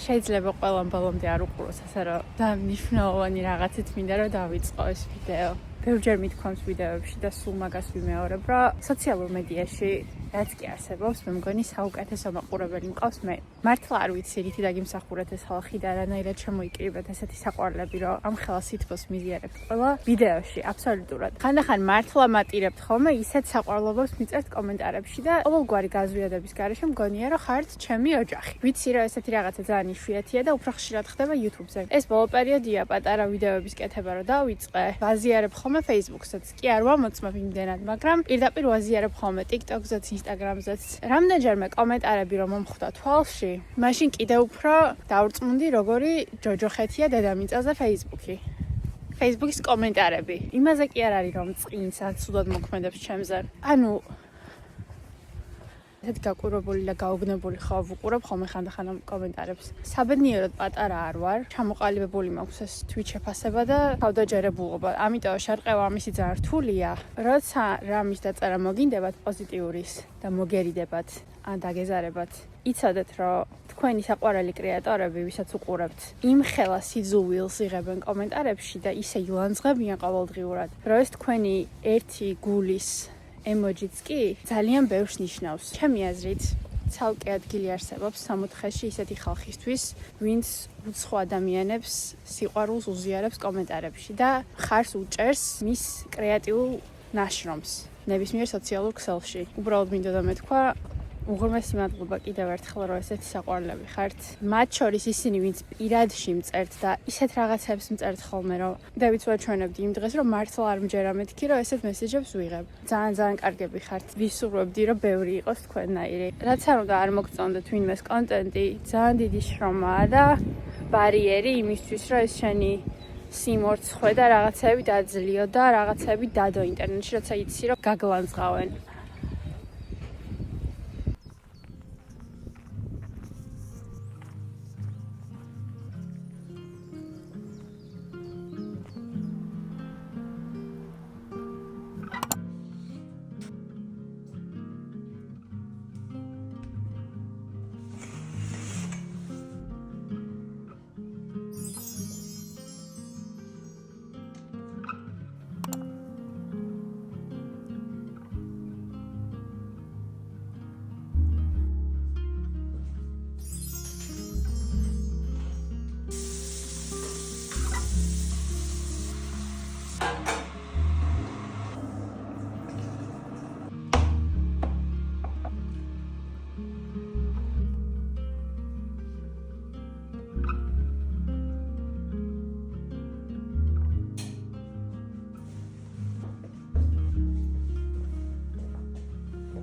შეიძლება ყველამ ბოლომდე არ უყუროს, ასე რომ დანიშნულოვანი რაღაცით მინდა რომ დავიწყო ეს ვიდეო. ბევრჯერ მithქვამს ვიდეოებში და სულ მაგას ვიმეორებ, რომ სოციალურ მედიაში რაც კი არსებობს, მე მგონი საუკეთესო მაყურებელი მყავს მე. მართლა არ ვიცი, რითი დაგიმსახურეთ ეს ხალხი და რანაირად შემოიკრიბეთ ესეთი საყვარლები, რომ ამ ხელა სითბოს მიზიარებთ ყველა ვიდეოში, აბსოლუტურად. ხანდახან მართლა მატირებთ ხოლმე ისეთ საყვარლობებს მიწერთ კომენტარებში და ყოველგვარი გაზვიადების გარეშე მგონია, რომ ხართ ჩემი ოჯახი. ვიცი, რომ ესეთი რაღაცა ძალიან იშვიათია და უფრო ხშირად ხდება YouTube-ზე. ეს ბოლო პერიოდია პატარა ვიდეოების კეთება რომ დავიწყე. ვაზიარებ ხოლმე Facebook-საც, კი არ ვამოწმებ იმდენად, მაგრამ პირდაპირ ვაზიარებ ხოლმე TikTok-ზეც, Instagram-ზეც. რამდენჯერმე კომენტარები რომ მომხვდა თვალში, მაშინ კიდევ უფრო დავრწმუნდი, როგორი ჯოჯოხეთია დედამიწაზე Facebook-ი. Facebook-ის კომენტარები. იმაზე კი არ არის რომ წინს ან ცუდად მოქმედებს ჩემზე. ანუ ესეთი გაკვირვებული და გაუგნებული ხო ვუყურებ ხოლმე ხანდახან ამ კომენტარებს. საბედნიეროდ პატარა არ ვარ, ჩამოყალიბებული მაქვს ეს Twitch შეფასება და თავდაჯერებულობა. ამიტომ შარყევა ამისი ძალიან რთულია. როცა რამის დაწერა მოგინდებათ პოზიტიურის და მოგერიდებათ ან დაგეზარებათ, იცოდეთ, რომ თქვენი საყვარელი კრეატორები, ვისაც უყურებთ, იმ ხელა სიძულვილს იღებენ კომენტარებში და ისე ილანძღებიან ყოველდღიურად, რომ ეს თქვენი ერთი გულის ემოჯიც კი ძალიან ბევრს ნიშნავს. ჩემი აზრით, ცალკე ადგილი არსებობს სამოთხეში ისეთი ხალხისთვის, ვინც უცხო ადამიანებს სიყვარულს უზიარებს კომენტარებში და ხარს უჭერს მის კრეატიულ ნაშრომს ნებისმიერ სოციალურ ქსელში. უბრალოდ მინდოდა მეთქვა, უღრმესი მადლობა კიდევ ერთხელ, რომ ესეთი საყვარლები ხართ. მათ შორის ისინი, ვინც პირადში მწერთ და ისეთ რაღაცებს მწერთ ხოლმე, რომ დავით ვაჩვენებდი იმ დღეს, რომ მართლა არ მჯერა მეთქი, რომ ესეთ მესეჯებს ვიღებ. ძალიან კარგები ხართ. ვისურვებდი, რომ ბევრი იყოს თქვენნაირი. რაც არ უნდა არ მოგწონდეთ ვინმეს კონტენტი, ძალიან დიდი შრომაა და ბარიერი იმისთვის, რომ ეს შენი სიმორცხვე და რაღაცები დაძლიო და რაღაცები დადო ინტერნეტში, როცა იცი, რომ გაგლანძღავენ.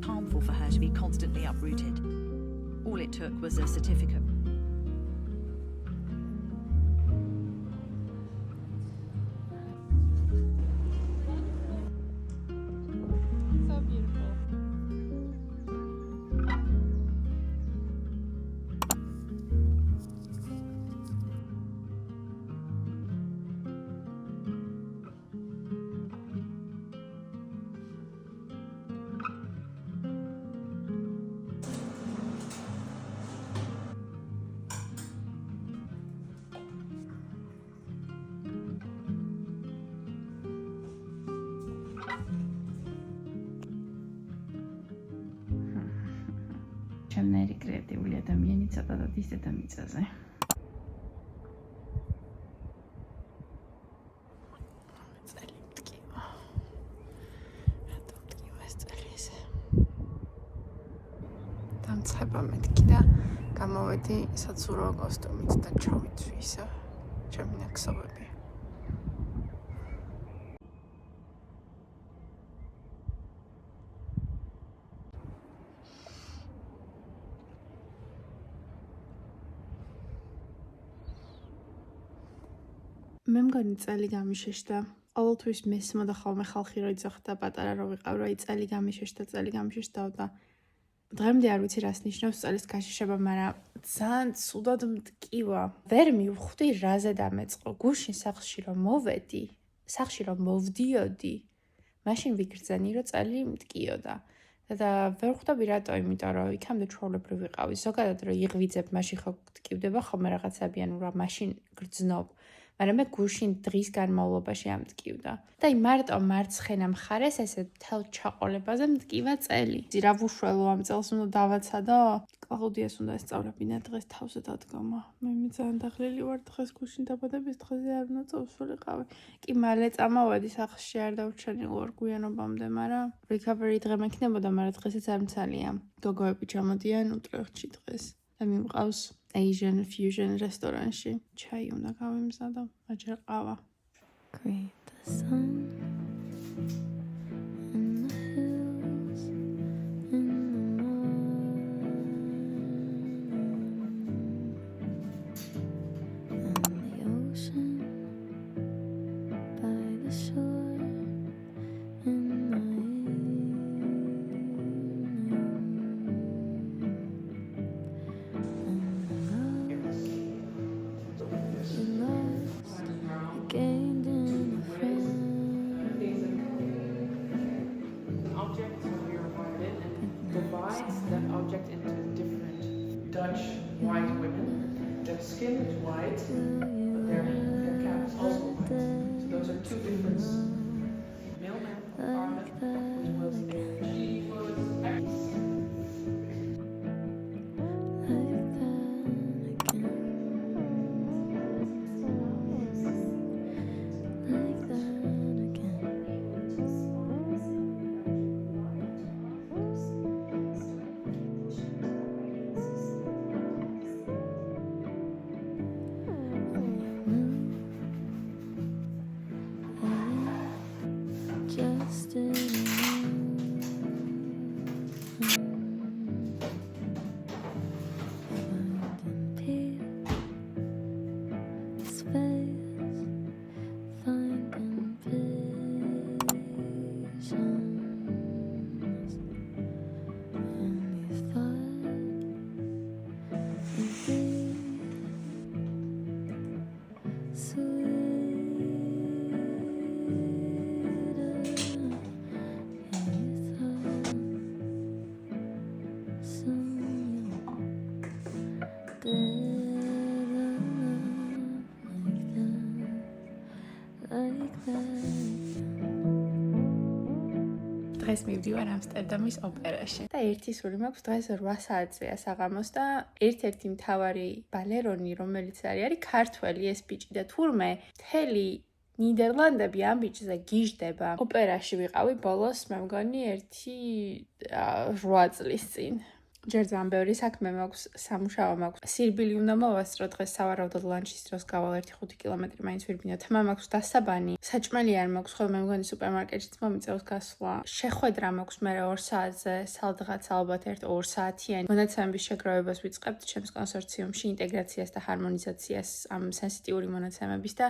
Harmful for her to be constantly uprooted. All it took was a certificate. So beautiful. ჩემნაირი კრეატიული ადამიანი ცოტათად ის დედამიწაზე. დამცხება მეთქი და გამოვედი საცურო კოსტუმით და ჩავიცვი ისე ჩემი ნაკსოვები. მე მგონი წელი გამიშეშდა. ყოველთვის მესმოდა ხოლმე ხალხი რო იძახდა პატარა რო ვიყავ, რომ წელი გამიშეშდა და დღემდე არ ვიცი რას ნიშნავს წელის გაშიშება, მაგრამ ძალიან ცუდად მტკივა. ვერ მივხვდი რაზე დამეწყო. გუშინ სახლში რომ მოვედი, სახლში რომ მოვდიოდი, მაშინ ვიგრძენი რომ წელი მტკიოდა. და ვერ ხვდები რატო, იმიტომ რომ იქამდე ჩვეულებრივ ვიყავი. ზოგადად რომ იღვიძებ, მაშინ ხო გტკივდება ხოლმე რაღაცები, ანუ რა მაშინ გრძნობ. მაგრამ მე გუშინ დღის განმავლობაში ამტკივდა. და აი მარტო მარცხენა მხარეს ესე მთელ ჩაყოლებაზე მტკივა წელი. ზირა ვუშველო ამ წელს უნდა დავაცადო. კლაუდიას უნდა ესწავლებინა დღეს თავზე დადგომა. მე ძალიან დაღლილი ვარ დღეს გუშინ დაბადების დღეზე არ უნდა წავსულიყავი. კი მალე წამოვედი სახლში არ დავჩენილ ვარ გვიანობამდე, მაგრამ recovery დღე მექნებოდა, მაგრამ დღესაც არ მცალია. გოგოები ჩამოდიან უტრეხტში დღეს. და მიმყავს Asian fusion რესტორანში. ჩაი უნდა გავიმზადო, აჯერ ყავა. Greet the sun in the hills, in the morning, and the ocean by the shore in the gained in a friend. Object is divided and divides that object into different Dutch white women. Their skin is white, but their cap is also white. So those are two different male men are which was she was just in დღეს მივდივარ ამსტერდამის ოპერაში და ერთი სული მაქვს დღეს 8 საათზეა საღამოს და ერთ-ერთი მთავარი ბალერონი რომელიც არის ქართველი ეს ბიჭი და თურმე მთელი ნიდერლანდები ამ ბიჭზე გიждდება. ოპერაში ვიყავი ბოლოს მე მგონი 8 წლის წინ. ჯერ ძალიან ბევრი საქმე მაქვს, სამუშაო მაქვს. სირბილი უნდა მოვასწრო დღეს სავარაუდოდ ლანჩის დროს გავალ 1-5 კილომეტრი მაინც ვირბინა. თმა მაქვს დასაბანი. საჭმელი არ მაქვს, ხოლმე მე მგონი სუპერმარკეტშიც მომიწევს გასვლა. შეხვედრა მაქვს მე 2 საათზე, სადღაც ალბათ 1-2 საათიანი. მონაცემების შეგროვებას ვიწყებთ ჩემს კონსორციუმში ინტეგრაციას და ჰარმონიზაციას ამ სენსიტიური მონაცემების და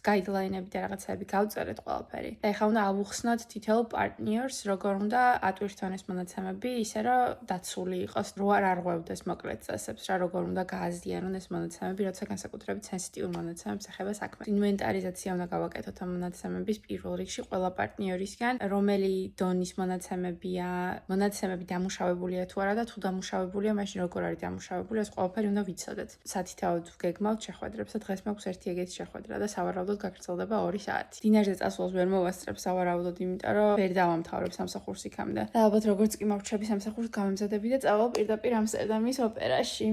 გაიდლაინები და რაღაცები გავწერეთ ყველაფერი. და ეხლა უნდა ავუხსნათ თითოეულ პარტნიორს, როგორ უნდა ატვირთონ ეს მონაცემები, ისე რომ დაცული იყოს. რო არ არღვევდეს მოკლედ წესებს, რა როგორ უნდა გააზიანონ ეს მონაცემები, როცა განსაკუთრებით სენსიტიურ მონაცემებს ეხება საქმე. ინვენტარიზაცია უნდა გავაკეთოთ ამ მონაცემების პირველ რიგში ყველა პარტნიორისგან, რომელი დონის მონაცემებია, მონაცემები დამუშავებულია თუ არა და თუ დამუშავებულია, მაშინ როგორ არის დამუშავებული, ეს ყველაფერი უნდა ვიცოდეთ. სათითაოდ ვგეგმავთ შეხვედრებს და დღეს მაქვს ერთი ეგეთი შეხვედრა და სავარაუდოდ გაგრძელდება 2 საათი. დინარზე წასვლას ვერ მოვასწრებ სავარაუდოდ, იმიტომ რომ ვერ დავამთავრებ სამსახურს იქამდე. და ალბათ როგორც კი მოვჩები სამსახურს გამემზადები და წავალ პირდაპირ ამსტერდამის ოპერაში.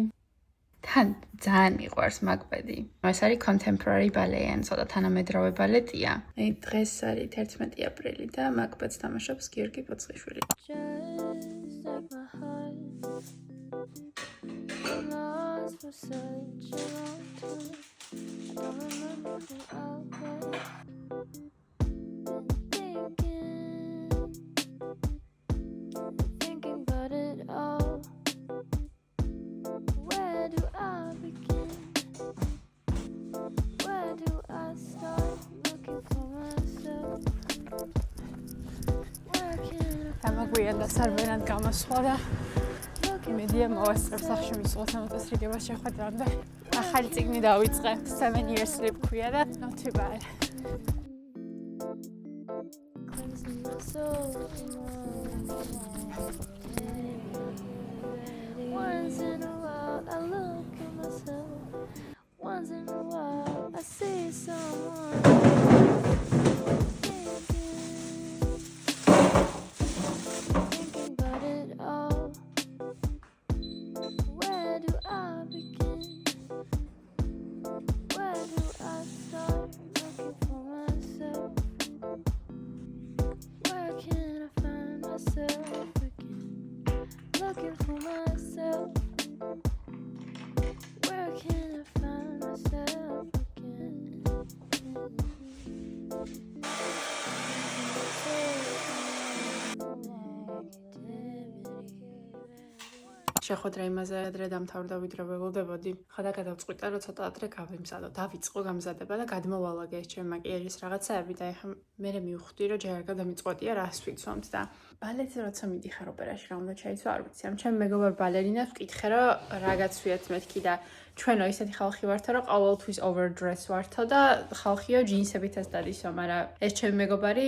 თან ძალიან მიყვარს მაკბედი. ეს არის contemporary ballet, ან ცოტა თანამედროვე ბალეტია. დღეს არის 11 აპრილი და მაკბედს თამაშობს გიორგი პოცხიშვილი. Just like my heart, been lost for such a long time. I don't remember who I was. Been thinking about it all. Where do I begin? Where do I start looking for myself? Where can I ამაგვიანდა სარბენად გამოსვლა და იმედია მოვასწრებ სახში მისულოთ ამოწეს რიგებას შეხვედრამდე. ახალი წიგნი დავიწყე. 7 years sleep ქვია და not too bad. cleansing my soul? Once in a while I look at myself. Once in a while I see someone thinking about it all. Where do I begin? Where do I start looking for myself? Where can I find myself again? Looking for myself. Where can I find myself again? შეხვედრა იმაზე ადრე დამთავრდა ვიდრე ველოდებოდი. ხოდა გადავწყვიტე რომ ცოტა ადრე გავიმზადო. დავიწყო გამზადება და გადმოვალაგე ეს ჩემი მაკიაჟის რაღაცაები და ეხლა მე მივხვდი რომ ჯერ არ გადამიწყვეტია რას ვიცვამთ და ბალეტზე როცა მიდიხარ ოპერაში რა უნდა შეიცვა არ ვიცი. ამ ჩემი მეგობარ ბალერინას ვკითხე რომ რა გაცვიათ მეთქი და ჩვენო ისეთი ხალხი ვართო რომ ყოველთვის overdress ვართო და ხალხიო ჯინსებითაც დადისო, მაგრამ ეს ჩემი მეგობარი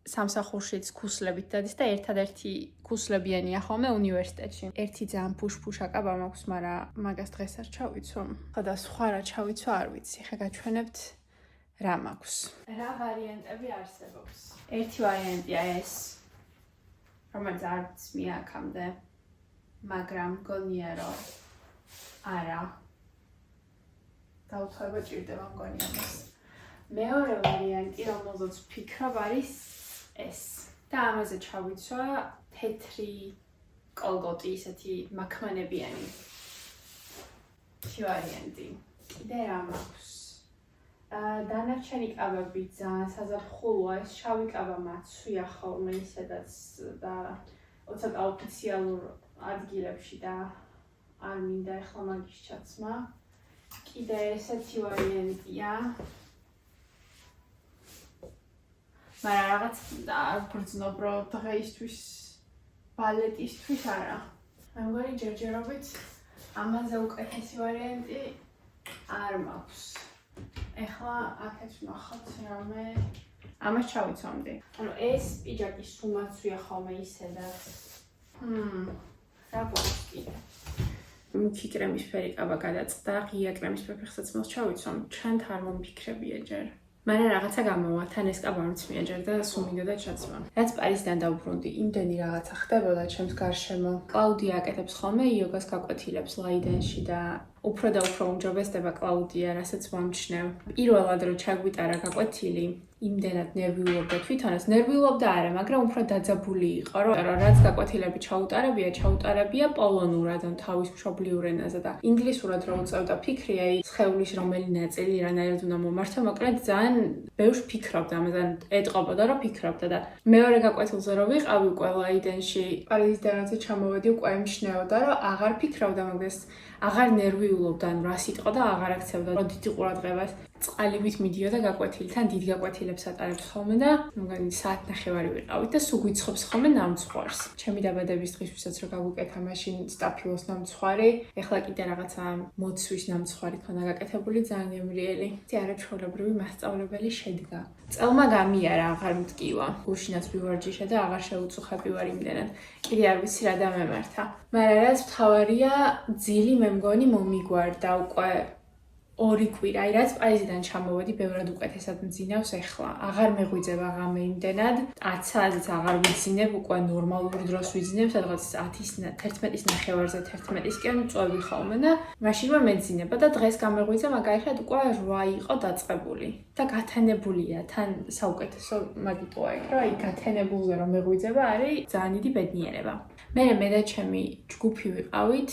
სამსახურშიც ქუსლებით დადის და ერთადერთი ქუსლებიანია ხოლმე უნივერსიტეტში. ერთი ძალიან ფუშფუშა კაბა მაქვს, მაგრამ მაგას დღეს არ ჩავიცვამ. ხოდა სხვა რა ჩავიცვა არ ვიცი. ხა გაჩვენებთ რა მაქვს. რა ვარიანტები არსებობს? ერთი ვარიანტია ეს, რომელიც არც მიაქამდე, მაგრამ მგონია რომ არა. დაუთხოვება ჭირდება მგონია ეს. მეორე ვარიანტი, რომელზეც ვფიქრობ, არის ეს. და ამაზე ჩავიცვა თეთრი კოლგოტი, ისეთი მაქმანებიანი. ვარიანტი. კიდე რა მაქვს? დანარჩენი კაბები ძალიან საზაფხულოა, ეს შავი კაბა მაცვია ხოლმე ისედაც და ცოტა ოფიციალურ ადგილებში და არ მინდა ეხლა მაგის ჩაცმა. კიდე ესეთი ვარიანტია. მაგრამ რაღაც არ ბრძნობ რომ დღეისთვის ბალეტისთვის არა. მე მგონი ჯერჯერობით ამაზე უკეთესი ვარიანტი არ მაქვს. ეხლა აქეთ ვნახოთ რამე ამას ჩავიცვამდი. ანუ ეს პიჯაკი სულ მაცვია ხოლმე ისედაც. რა გვაქვს კიდე? მუქი კრემისფერი კაბა გადაწყდა, ღია კრემისფერი ფეხსაცმელს ჩავიცვამ. ჩვენთ არ მომფიქრებია ჯერ. მაგრამ რაღაცა გამოვა, თან ეს კაბა არც მიაჯერ და სულ მინდოდა ჩაცმა. რაც პარიზიდან დავუბრუნდი, იმდენი რაღაცა ხდებოდა ჩემს გარშემო. კლაუდია აკეთებს ხოლმე იოგას გაკვეთილებს ლაიდენში და უფრო და უფრო უმჯობესდება კლაუდია, რასაც ვამჩნევ. პირველად რომ ჩაგვიტარა გაკვეთილი, იმდენად ნერვიულობდა თვითონაც, ნერვიულობდა არა, მაგრამ უფრო დაძაბული იყო, რომ რაც გაკვეთილები ჩაუტარებია პოლონურად, ან თავის მშობლიურ ენაზე და ინგლისურად რო უწევდა ფიქრი, აი სხეულის რომელი ნაწილი რანაირად უნდა მომართო, მოკლედ ძალიან ბევრს ფიქრობდა, ამაზე ეტყობოდა რომ ფიქრობდა და მეორე გაკვეთილზე რო ვიყავი უკვე ლაიდენში, პარიზიდან როცა ჩამოვედი უკვე იმჩნეოდა, რომ აღარ ფიქრობდა მაგას, აღარ ნერვიულობდა, ან რა სიტყვა და აღარ აქცევდა, რომ დიდი ყურადღებას წყალივით მიდიოდა გაკვეთილი, თან დიდ გაკვეთილებს ატარებს ხოლმე და მგონი საათნახევარი ვიყავით და სულ გვიცხობს ხოლმე ნამცხვარს. ჩემი დაბადების დღისთვისაც რო გავუკეთა მაშინ სტაფილოს ნამცხვარი, ეხლა კიდე რაღაცა მოცვის ნამცხვარი ქონა გაკეთებული, ძალიან გემრიელი. არაჩვეულებრივი მასწავლებელი შედგა. წელმა გამიარა, აღარ მტკივა. გუშინაც ვივარჯიშე და აღარ შეუწუხები ვარ იმდენად. კიდე არ ვიცი რა დამემართა. მაგრამ რაც მთავარია, ძილი მე მგონი მომიგვარდა უკვე 2 კვირა, აი რაც პარიზიდან ჩამოვედი, ბევრად უკეთესად მძინავს ეხლა. აღარ მეღვიძება ღამე იმდენად, 10-აზეც აღარ ვიძინებ, უკვე ნორმალურ დროს ვიძინებ, სადღაც 11-ის ნახევარზე 11-ისკენ წვევი ხოლმე და მაშინვე მეძინება და დღეს გამეღვიძა, მაგალითად უკვე 8 იყო დაწყებული და გათენებულია, თან საუკეთესო მაგიტოა იქ, რომ აი გათენებულზე რომ მეღვიძება არის ძალიან დიდი ბედნიერება. მე და ჩემი ჯგუფი ვიყავით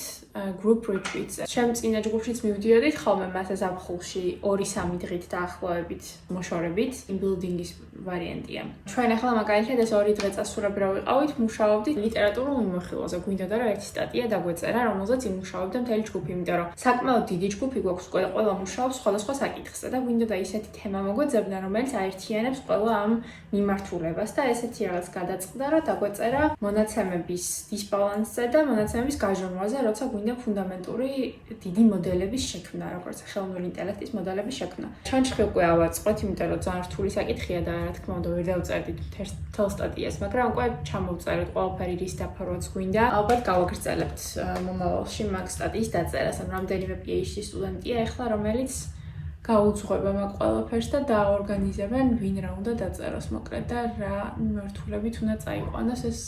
group retreats. ჩემ წინა ჯგუფშიც მივდიოდით ხოლმე მასე ზაფხულში 2-3 დღით დაახლოებით მოშორებით, in building-ის ვარიანტია. ჩვენ ახლა მაგალითად ეს 2 დღე წასულები რა ვიყავით, მუშაობდით ლიტერატურულ მიმოხილვაზე. გვინდოდა რომ ერთი სტატია დაგვეწერა, რომელზეც იმუშაობდა მთელი ჯგუფი, იმიტომ რომ საკმაოდ დიდი ჯგუფი გვაქვს, ყველა მუშაობს სხვადასხვა საკითხზე და გვინდოდა ისეთი თემა მოგვეძებნა, რომელიც აერთიანებს ყველა ამ მიმართულებას და ესეთი რაღაც გადაწყდა, რომ დაგვეწერა მონაცემების დისბალანსზე და მონაცემების გაჟონვაზე, როცა გვინდა ფუნდამენტური დიდი მოდელების შექმნა, როგორც ხელოვნური ინტელექტის მოდელების შექმნა. ჩანჩხი უკვე ავაწყოთ, იმიტომ რომ ძალიან რთული საკითხია და რა თქმა უნდა ვერ დავწერდით მთელ სტატიას, მაგრამ უკვე ჩამოვწერეთ ყველაფერი რის დაფარვაც გვინდა. ალბათ გავაგრძელებთ მომავალში მაგ სტატიის დაწერას, ან რამდენიმე PhD სტუდენტია ახლა, რომელიც გაუძღვება მაგ ყველაფერს და დააორგანიზებენ ვინ რა უნდა დაწეროს მოკლედ და რა მიმართულებით უნდა წაიყვანოს ეს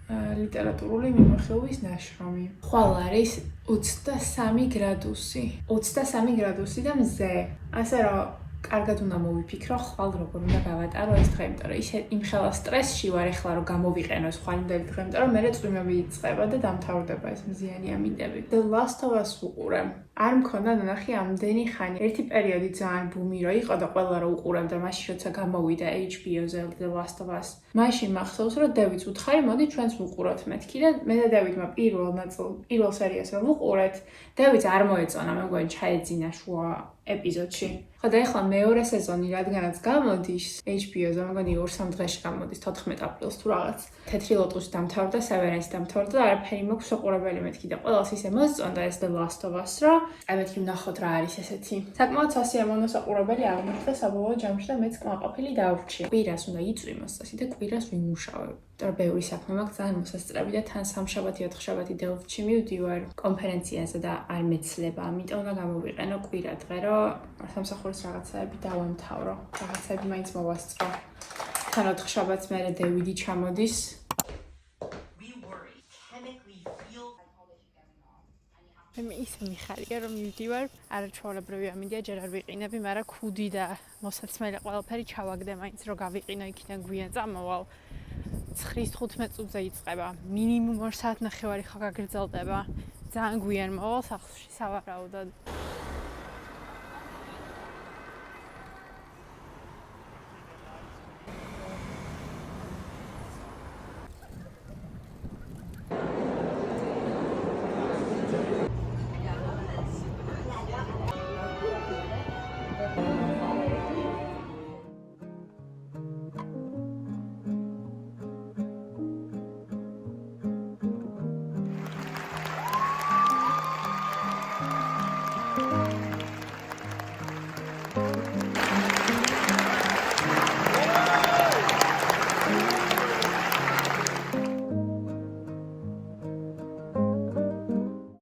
ლიტერატურული მიმოხილვის ნაშრომი. ხვალ არის 23 გრადუსი. 23 გრადუსი და მზე. ასე რომ კარგად უნდა მოვიფიქრო ხვალ როგორ უნდა გავატარო ეს დღე, იმიტომ რომ ისე იმხელა სტრესში ვარ ახლა რომ გამოვიყენო ეს ხვალინდელი დღე, იმიტომ რომ მერე წვიმები იწყება და დამთავრდება ეს მზიანი ამინდები. The Last of Us ვუყურე. არ მქონდა ნახი ამდენი ხანი. ერთი პერიოდი ძალიან ბუმი რო იყო და ყველა რო უყურებდა, მაშინ როცა გამოვიდა HBO-ზე The Last of Us. მაშინ მახსოვს რომ დევიდს უთხარი, მოდი ჩვენც ვუყუროთ მეთქი და მე და დევიდმა პირველ სერიას რომ ვუყურეთ, დევიდს არ მოეწონა, მე მგონი ჩაეძინა შუა ეპიზოდში. ხო და ახლა მეორე სეზონი რადგანაც გამოდის HBO-ზე, მე მგონი 2-3 დღეში გამოდის 14 აპრილს თუ რაღაც. თეთრი ლოტუსი დამთავრდა, Severance დამთავრდა და არაფერი მაქვს უყურებელი მეთქი და ყველას ისე მოსწონდა ეს The Last of Us, რომ აი მეთქი ვნახოთ რა არის ესეთი. საკმაოდ სასიამოვნო საყურებელი აღმოჩნდა საბოლოო ჯამში და მეც კმაყოფილი დავრჩი. კვირას უნდა იწვიმოს წესი და კვირას ვიმუშავებ. და ბევრი საქმე მაქვს ძალიან მოსასწრები და თან სამშაბათი 4-შაბათი დელფტში მივდივარ კონფერენციაზე და არ მეცლება, ამიტომ უნდა გამოვიყენო კვირა დღე, რომ სამსახურის რაღაცაები დავამთავრო. რაღაცაები მაინც მოვასწრო. თან 4-შაბათს მერე დევიდი ჩამოდის. მე ისე მიხარია რომ მივდივარ, არაჩვეულებრივი ამინდია, ჯერ არ ვიყინები, მაგრამ ქუდი და მოსაცმელი ყველაფერი ჩავაგდე მაინც რომ გავიყინო იქიდან გვიან წამოვალ. 9-15 წუთზე იწყება. მინიმუმ 2 საათნახევარი ხა გაგრძელდება. ძალიან გვიან მოვალ სახლში სავარაუდოდ.